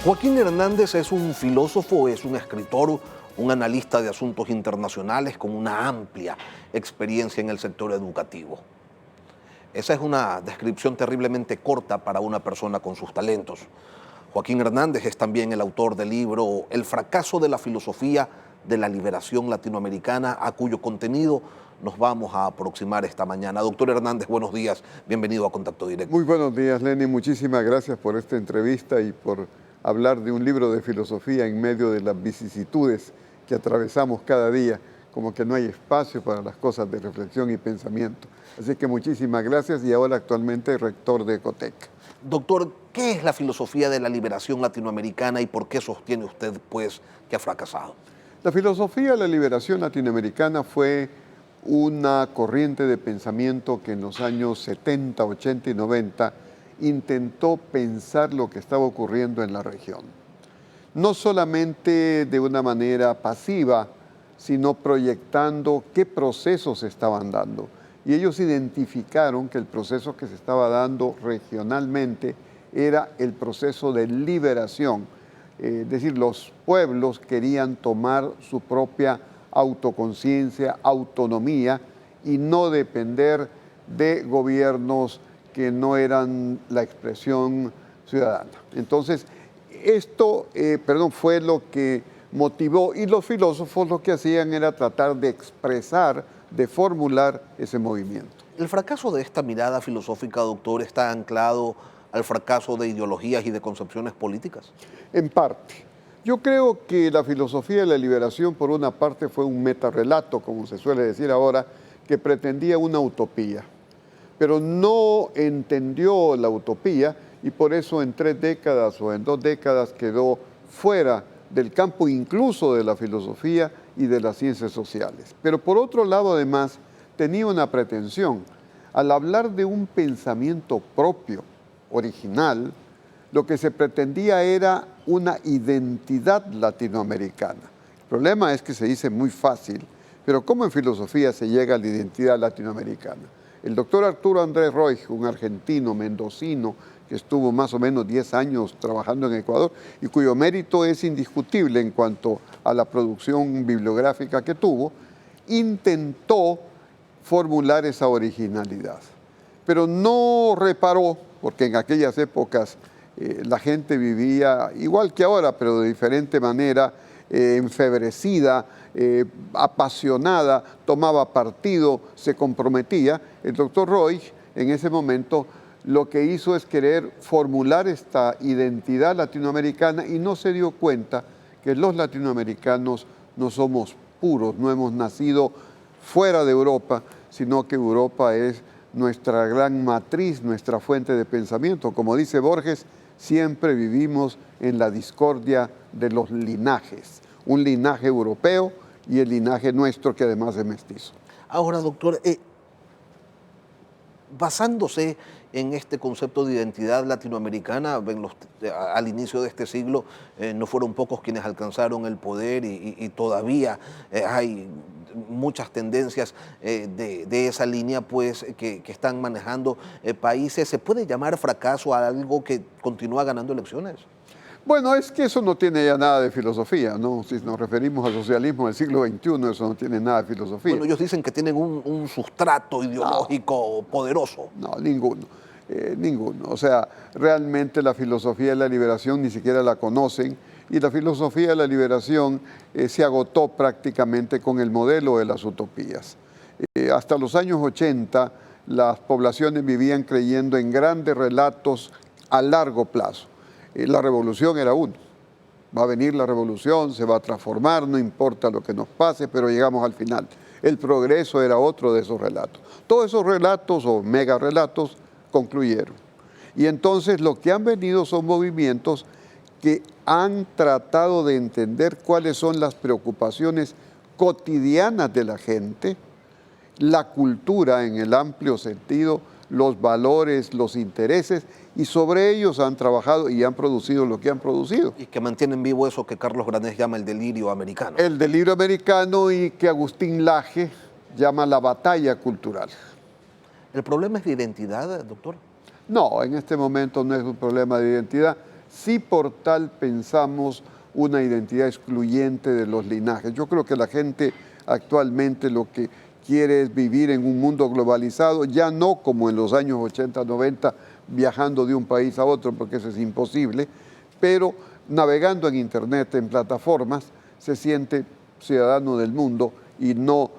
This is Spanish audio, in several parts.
Joaquín Hernández es un filósofo, es un escritor, un analista de asuntos internacionales con una amplia experiencia en el sector educativo. Esa es una descripción terriblemente corta para una persona con sus talentos. Joaquín Hernández es también el autor del libro El fracaso de la filosofía de la liberación latinoamericana, a cuyo contenido nos vamos a aproximar esta mañana. Doctor Hernández, buenos días, bienvenido a Contacto Directo. Muy buenos días, Lenny, muchísimas gracias por esta entrevista y por hablar de un libro de filosofía en medio de las vicisitudes que atravesamos cada día, como que no hay espacio para las cosas de reflexión y pensamiento. Así que muchísimas gracias y ahora actualmente rector de Ecotec. Doctor, ¿qué es la filosofía de la liberación latinoamericana y por qué sostiene usted, pues, que ha fracasado? La filosofía de la liberación latinoamericana fue una corriente de pensamiento que en los años 70, 80 y 90 intentó pensar lo que estaba ocurriendo en la región. No solamente de una manera pasiva, sino proyectando qué procesos se estaban dando. Y ellos identificaron que el proceso que se estaba dando regionalmente era el proceso de liberación. Es decir, los pueblos querían tomar su propia autoconciencia, autonomía y no depender de gobiernos que no eran la expresión ciudadana. Entonces, esto fue lo que motivó, y los filósofos lo que hacían era tratar de expresar, de formular ese movimiento. El fracaso de esta mirada filosófica, doctor, está anclado al fracaso de ideologías y de concepciones políticas. En parte. Yo creo que la filosofía de la liberación, por una parte, fue un metarrelato, como se suele decir ahora, que pretendía una utopía, pero no entendió la utopía y por eso en 3 décadas o en 2 décadas quedó fuera del campo incluso de la filosofía y de las ciencias sociales. Pero por otro lado, además, tenía una pretensión. Al hablar de un pensamiento propio, original, lo que se pretendía era una identidad latinoamericana. El problema es que se dice muy fácil, pero ¿cómo en filosofía se llega a la identidad latinoamericana? El doctor Arturo Andrés Roig, un argentino mendocino que estuvo más o menos 10 años trabajando en Ecuador y cuyo mérito es indiscutible en cuanto a la producción bibliográfica que tuvo, intentó formular esa originalidad, pero no reparó, porque en aquellas épocas la gente vivía igual que ahora, pero de diferente manera, enfebrecida, apasionada, tomaba partido, se comprometía. El doctor Roig en ese momento lo que hizo es querer formular esta identidad latinoamericana y no se dio cuenta que los latinoamericanos no somos puros, no hemos nacido fuera de Europa, sino que Europa es nuestra gran matriz, nuestra fuente de pensamiento. Como dice Borges, siempre vivimos en la discordia de los linajes, un linaje europeo y el linaje nuestro que además es mestizo. Ahora, doctor, basándose en este concepto de identidad latinoamericana, al inicio de este siglo no fueron pocos quienes alcanzaron el poder y todavía hay muchas tendencias de esa línea pues, que están manejando países. ¿Se puede llamar fracaso a algo que continúa ganando elecciones? Bueno, es que eso no tiene ya nada de filosofía, ¿no? Si nos referimos al socialismo del siglo XXI, eso no tiene nada de filosofía. Bueno, ellos dicen que tienen un sustrato ideológico poderoso. No, ninguno. Ninguno. O sea, realmente la filosofía de la liberación ni siquiera la conocen y la filosofía de la liberación se agotó prácticamente con el modelo de las utopías. Hasta los años 80 las poblaciones vivían creyendo en grandes relatos a largo plazo. La revolución era uno. Va a venir la revolución, se va a transformar, no importa lo que nos pase, pero llegamos al final. El progreso era otro de esos relatos. Todos esos relatos o mega relatos concluyeron. Y entonces lo que han venido son movimientos que han tratado de entender cuáles son las preocupaciones cotidianas de la gente, la cultura en el amplio sentido, los valores, los intereses, y sobre ellos han trabajado y han producido lo que han producido. Y que mantienen vivo eso que Carlos Granés llama el delirio americano. El delirio americano y que Agustín Laje llama la batalla cultural. ¿El problema es de identidad, doctor? No, en este momento no es un problema de identidad, si por tal pensamos una identidad excluyente de los linajes. Yo creo que la gente actualmente lo que quiere es vivir en un mundo globalizado, ya no como en los años 80, 90, viajando de un país a otro, porque eso es imposible, pero navegando en Internet, en plataformas, se siente ciudadano del mundo y no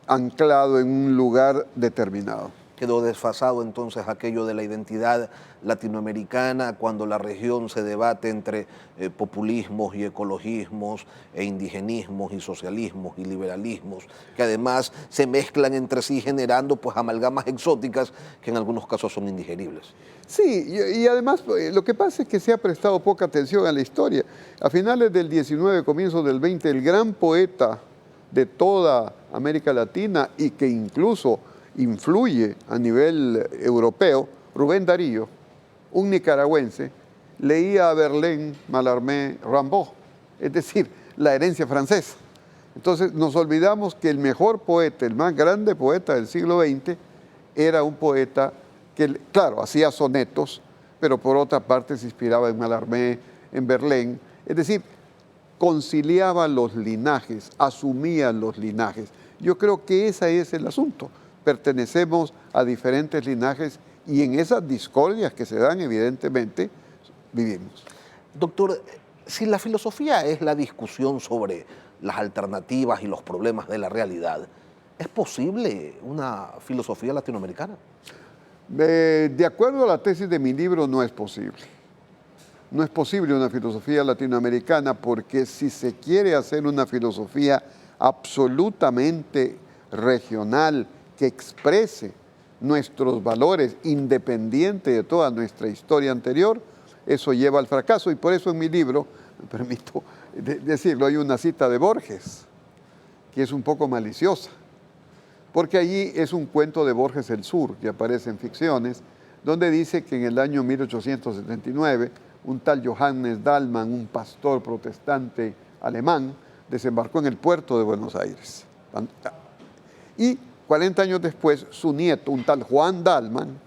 anclado en un lugar determinado. Quedó desfasado entonces aquello de la identidad latinoamericana cuando la región se debate entre populismos y ecologismos e indigenismos y socialismos y liberalismos, que además se mezclan entre sí generando pues amalgamas exóticas que en algunos casos son indigeribles. Sí, y además lo que pasa es que se ha prestado poca atención a la historia. A finales del 19, comienzos del 20, el gran poeta de toda América Latina y que incluso influye a nivel europeo, Rubén Darío, un nicaragüense, leía a Verlaine, Mallarmé, Rimbaud, es decir, la herencia francesa. Entonces nos olvidamos que el mejor poeta, el más grande poeta del siglo XX, era un poeta que, claro, hacía sonetos, pero por otra parte se inspiraba en Mallarmé, en Verlaine, es decir, conciliaba los linajes, asumía los linajes. Yo creo que ese es el asunto. Pertenecemos a diferentes linajes y en esas discordias que se dan, evidentemente, vivimos. Doctor, si la filosofía es la discusión sobre las alternativas y los problemas de la realidad, ¿es posible una filosofía latinoamericana? De acuerdo a la tesis de mi libro, no es posible. No es posible una filosofía latinoamericana porque si se quiere hacer una filosofía absolutamente regional, que exprese nuestros valores independiente de toda nuestra historia anterior, eso lleva al fracaso. Y por eso en mi libro, me permito decirlo, hay una cita de Borges, que es un poco maliciosa, porque allí es un cuento de Borges el Sur, que aparece en Ficciones, donde dice que en el año 1879, un tal Johannes Dallmann, un pastor protestante alemán, desembarcó en el puerto de Buenos Aires. Y 40 años después, su nieto, un tal Juan Dallmann,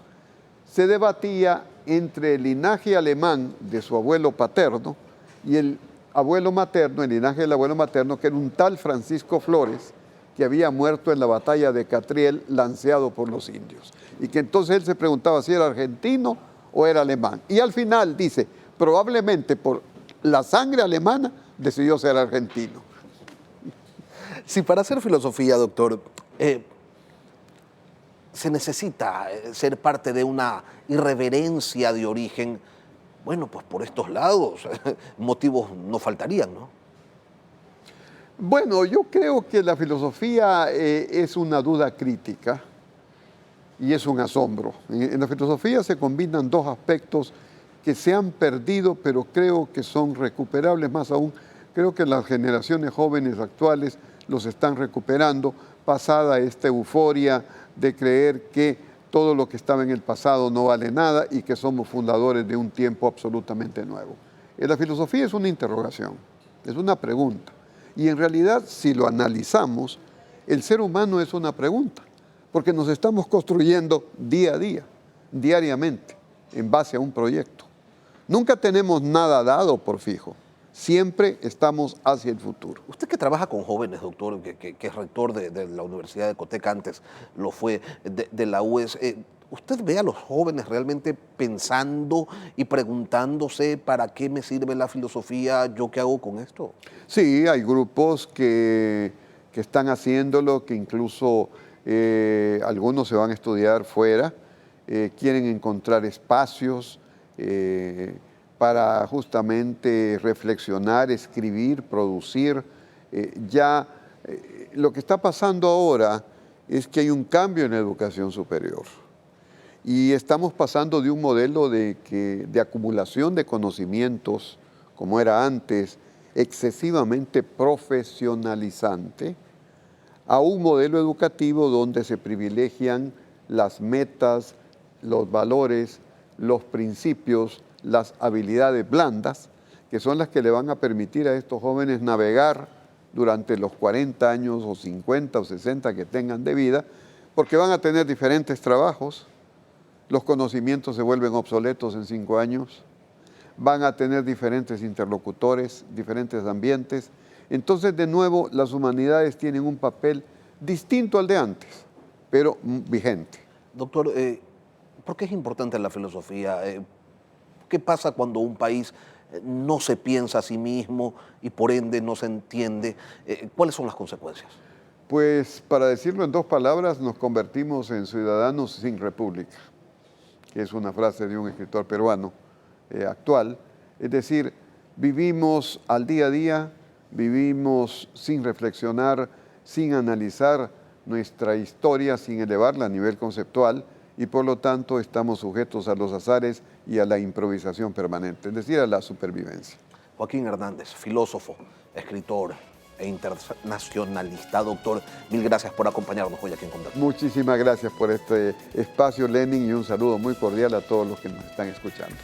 se debatía entre el linaje alemán de su abuelo paterno y el abuelo materno, el linaje del abuelo materno, que era un tal Francisco Flores, que había muerto en la batalla de Catriel, lanceado por los indios. Y que entonces él se preguntaba si era argentino o era alemán. Y al final dice, probablemente por la sangre alemana decidió ser argentino. Si para hacer filosofía, doctor, se necesita ser parte de una irreverencia de origen, bueno, pues por estos lados motivos no faltarían, ¿no? Bueno, yo creo que la filosofía es una duda crítica y es un asombro. En la filosofía se combinan dos aspectos que se han perdido, pero creo que son recuperables. Más aún, creo que las generaciones jóvenes actuales los están recuperando, pasada esta euforia de creer que todo lo que estaba en el pasado no vale nada y que somos fundadores de un tiempo absolutamente nuevo. La filosofía es una interrogación, es una pregunta. Y en realidad, si lo analizamos, el ser humano es una pregunta, porque nos estamos construyendo día a día, diariamente, en base a un proyecto. Nunca tenemos nada dado por fijo, siempre estamos hacia el futuro. Usted que trabaja con jóvenes, doctor, que es rector de la Universidad de Cotec, antes lo fue de la UES, ¿usted ve a los jóvenes realmente pensando y preguntándose para qué me sirve la filosofía, yo qué hago con esto? Sí, hay grupos que están haciéndolo, que incluso algunos se van a estudiar fuera, quieren encontrar espacios para justamente reflexionar, escribir, producir. Lo que está pasando ahora es que hay un cambio en la educación superior. Y estamos pasando de un modelo de acumulación de conocimientos, como era antes, excesivamente profesionalizante, a un modelo educativo donde se privilegian las metas, los valores, los principios, las habilidades blandas, que son las que le van a permitir a estos jóvenes navegar durante los 40 años o 50 o 60 que tengan de vida, porque van a tener diferentes trabajos, los conocimientos se vuelven obsoletos en 5 años, van a tener diferentes interlocutores, diferentes ambientes. Entonces, de nuevo, las humanidades tienen un papel distinto al de antes, pero vigente. Doctor, ¿por qué es importante la filosofía? ¿Qué pasa cuando un país no se piensa a sí mismo y por ende no se entiende? ¿Cuáles son las consecuencias? Pues, para decirlo en dos palabras, nos convertimos en ciudadanos sin república, que es una frase de un escritor peruano actual. Es decir, vivimos al día a día, vivimos sin reflexionar, sin analizar nuestra historia, sin elevarla a nivel conceptual, y por lo tanto estamos sujetos a los azares y a la improvisación permanente, es decir, a la supervivencia. Joaquín Hernández, filósofo, escritor e internacionalista. Doctor, mil gracias por acompañarnos hoy aquí en Contacto. Muchísimas gracias por este espacio, Lenin, y un saludo muy cordial a todos los que nos están escuchando.